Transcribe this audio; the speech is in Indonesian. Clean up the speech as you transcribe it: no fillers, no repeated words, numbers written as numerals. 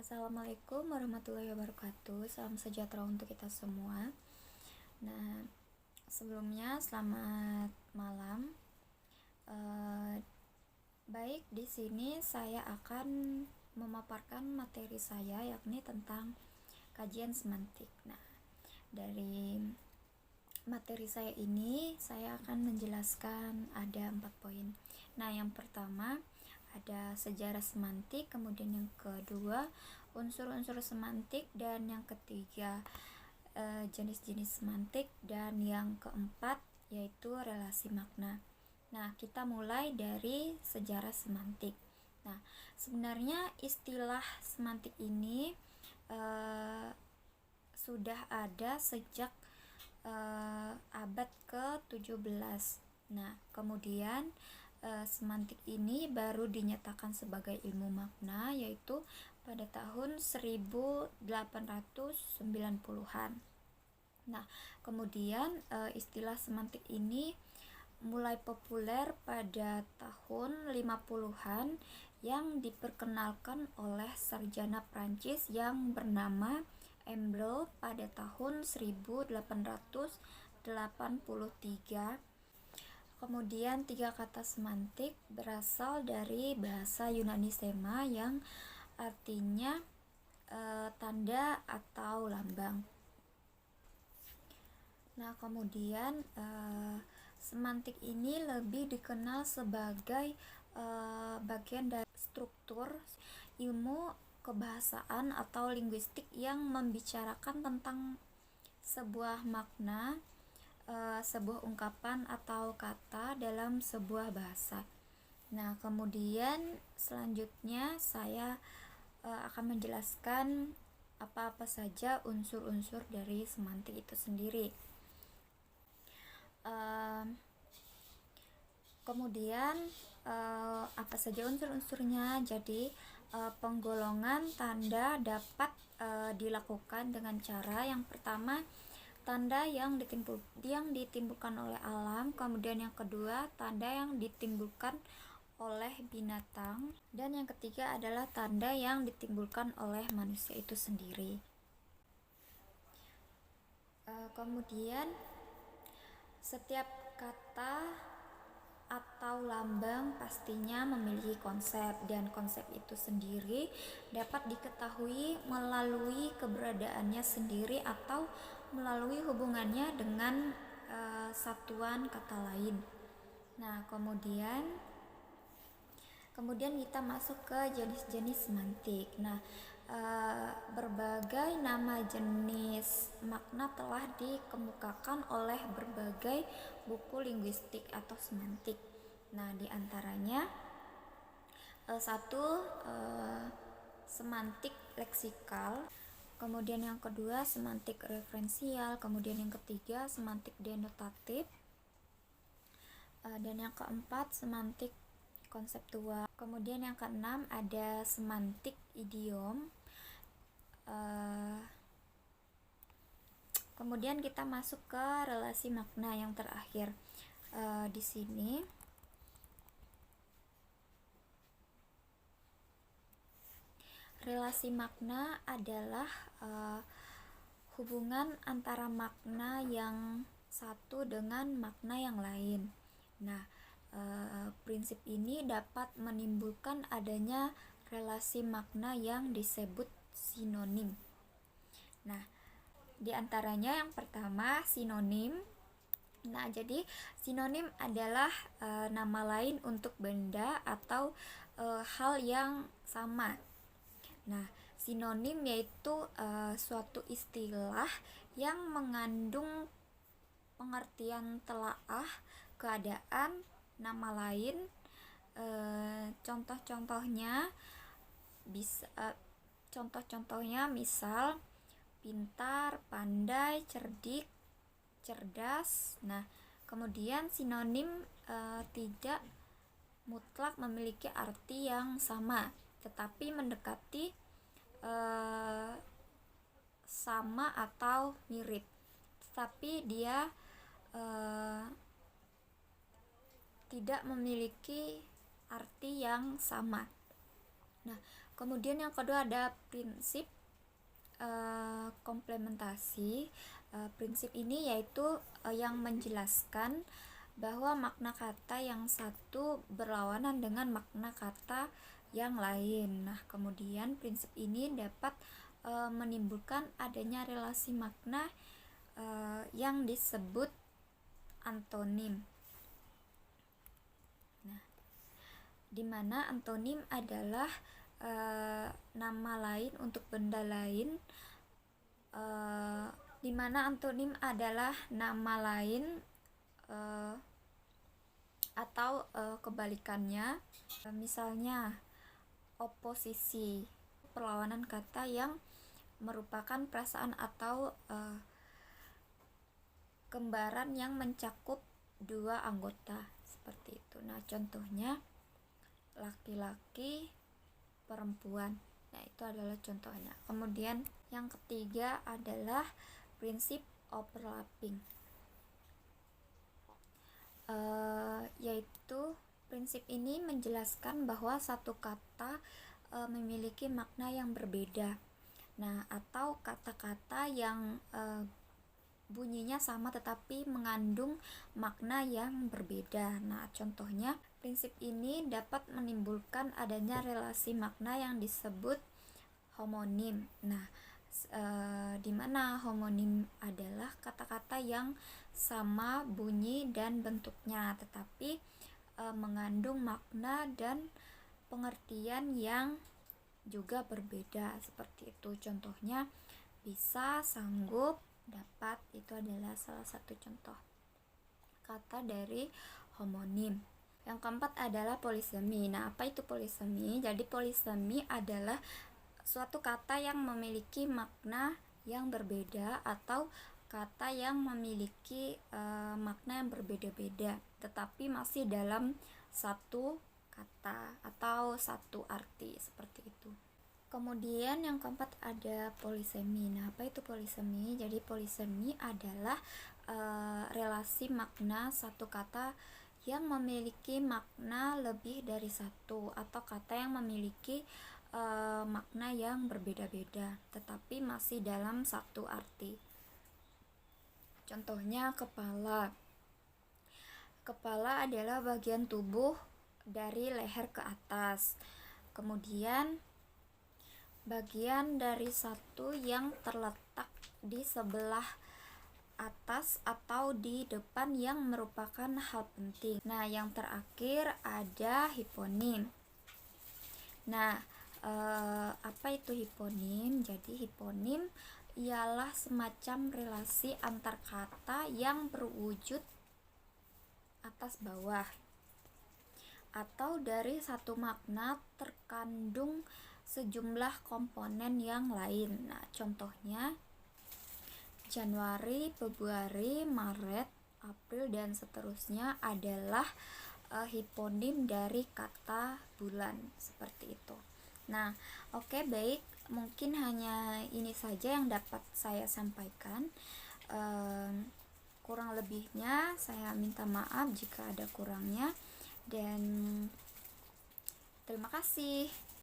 Assalamualaikum warahmatullahi wabarakatuh. Salam sejahtera untuk kita semua. Nah, sebelumnya selamat malam. Baik, di sini saya akan memaparkan materi saya, yakni tentang kajian semantik. Nah, dari materi saya ini saya akan menjelaskan ada 4 poin. Nah, yang pertama ada sejarah semantik, kemudian yang kedua unsur-unsur semantik, dan yang ketiga jenis-jenis semantik, dan yang keempat yaitu relasi makna. Nah, kita mulai dari sejarah semantik. Nah, sebenarnya istilah semantik ini sudah ada sejak abad ke-17. Nah, kemudian semantik ini baru dinyatakan sebagai ilmu makna yaitu pada tahun 1890-an. Nah, kemudian istilah semantik ini mulai populer pada tahun 50-an yang diperkenalkan oleh sarjana Prancis yang bernama Emble pada tahun 1883. Kemudian 3 kata semantik berasal dari bahasa Yunani sema yang artinya tanda atau lambang. Nah, kemudian semantik ini lebih dikenal sebagai bagian dari struktur ilmu kebahasaan atau linguistik yang membicarakan tentang sebuah makna, sebuah ungkapan atau kata dalam sebuah bahasa. Nah, kemudian selanjutnya saya akan menjelaskan apa-apa saja unsur-unsur dari semantik itu sendiri. Kemudian apa saja unsur-unsurnya? Jadi penggolongan tanda dapat dilakukan dengan cara yang pertama, tanda yang ditimbulkan oleh alam, kemudian yang kedua tanda yang ditimbulkan oleh binatang, dan yang ketiga adalah tanda yang ditimbulkan oleh manusia itu sendiri. Kemudian setiap kata atau lambang pastinya memiliki konsep, dan konsep itu sendiri dapat diketahui melalui keberadaannya sendiri atau melalui hubungannya dengan satuan kata lain. Nah, kemudian kita masuk ke jenis-jenis semantik. Nah, berbagai nama jenis makna telah dikemukakan oleh berbagai buku linguistik atau semantik. Nah, diantaranya satu, semantik leksikal, kemudian yang kedua semantik referensial, kemudian yang ketiga semantik denotatif, dan yang keempat semantik konseptual. Kemudian yang keenam ada semantik idiom. Kemudian kita masuk ke relasi makna yang terakhir. Di sini relasi makna adalah hubungan antara makna yang satu dengan makna yang lain. Nah, prinsip ini dapat menimbulkan adanya relasi makna yang disebut sinonim. Nah, diantaranya yang pertama sinonim. Nah, jadi sinonim adalah nama lain untuk benda atau hal yang sama. Nah, sinonim yaitu suatu istilah yang mengandung pengertian telaah keadaan nama lain. Contoh-contohnya misal pintar, pandai, cerdik, cerdas. Nah, kemudian sinonim tidak mutlak memiliki arti yang sama, tetapi mendekati sama atau mirip, tetapi dia tidak memiliki arti yang sama. Nah, Kemudian yang kedua ada prinsip komplementasi. Prinsip ini yaitu yang menjelaskan bahwa makna kata yang satu berlawanan dengan makna kata yang lain. Nah, kemudian prinsip ini dapat menimbulkan adanya relasi makna yang disebut antonim. Nah, di mana antonim adalah nama lain untuk benda lain, di mana antonim adalah nama lain atau kebalikannya. Misalnya oposisi, perlawanan kata yang merupakan perasaan atau kembaran yang mencakup dua anggota, seperti itu. Nah, contohnya laki-laki, perempuan. Nah, itu adalah contohnya. Kemudian yang ketiga adalah prinsip overlapping, yaitu prinsip ini menjelaskan bahwa satu kata memiliki makna yang berbeda. Nah, atau kata-kata yang bunyinya sama tetapi mengandung makna yang berbeda. Nah, contohnya prinsip ini dapat menimbulkan adanya relasi makna yang disebut homonim. Nah, di mana homonim adalah kata-kata yang sama bunyi dan bentuknya tetapi mengandung makna dan pengertian yang juga berbeda, seperti itu. Contohnya bisa, sanggup, dapat, itu adalah salah satu contoh kata dari homonim. Yang keempat adalah polisemi. Nah, apa itu polisemi? Jadi polisemi adalah suatu kata yang memiliki makna yang berbeda atau kata yang memiliki makna yang berbeda-beda tetapi masih dalam satu kata atau satu arti, seperti itu. Kemudian yang keempat ada polisemi. Nah, apa itu polisemi? Jadi polisemi adalah relasi makna satu kata yang memiliki makna lebih dari satu atau kata yang memiliki makna yang berbeda-beda tetapi masih dalam satu arti. Contohnya kepala. Kepala adalah bagian tubuh dari leher ke atas. Kemudian bagian dari satu yang terletak di sebelah atas atau di depan yang merupakan hal penting. Nah, yang terakhir ada hiponim. Nah, apa itu hiponim? Jadi hiponim ialah semacam relasi antar kata yang berwujud atas bawah atau dari satu makna terkandung sejumlah komponen yang lain. Nah, contohnya Januari, Februari, Maret, April, dan seterusnya adalah hiponim dari kata bulan, seperti itu. Nah, oke, baik, mungkin hanya ini saja yang dapat saya sampaikan. Kurang lebihnya saya minta maaf jika ada kurangnya, dan terima kasih.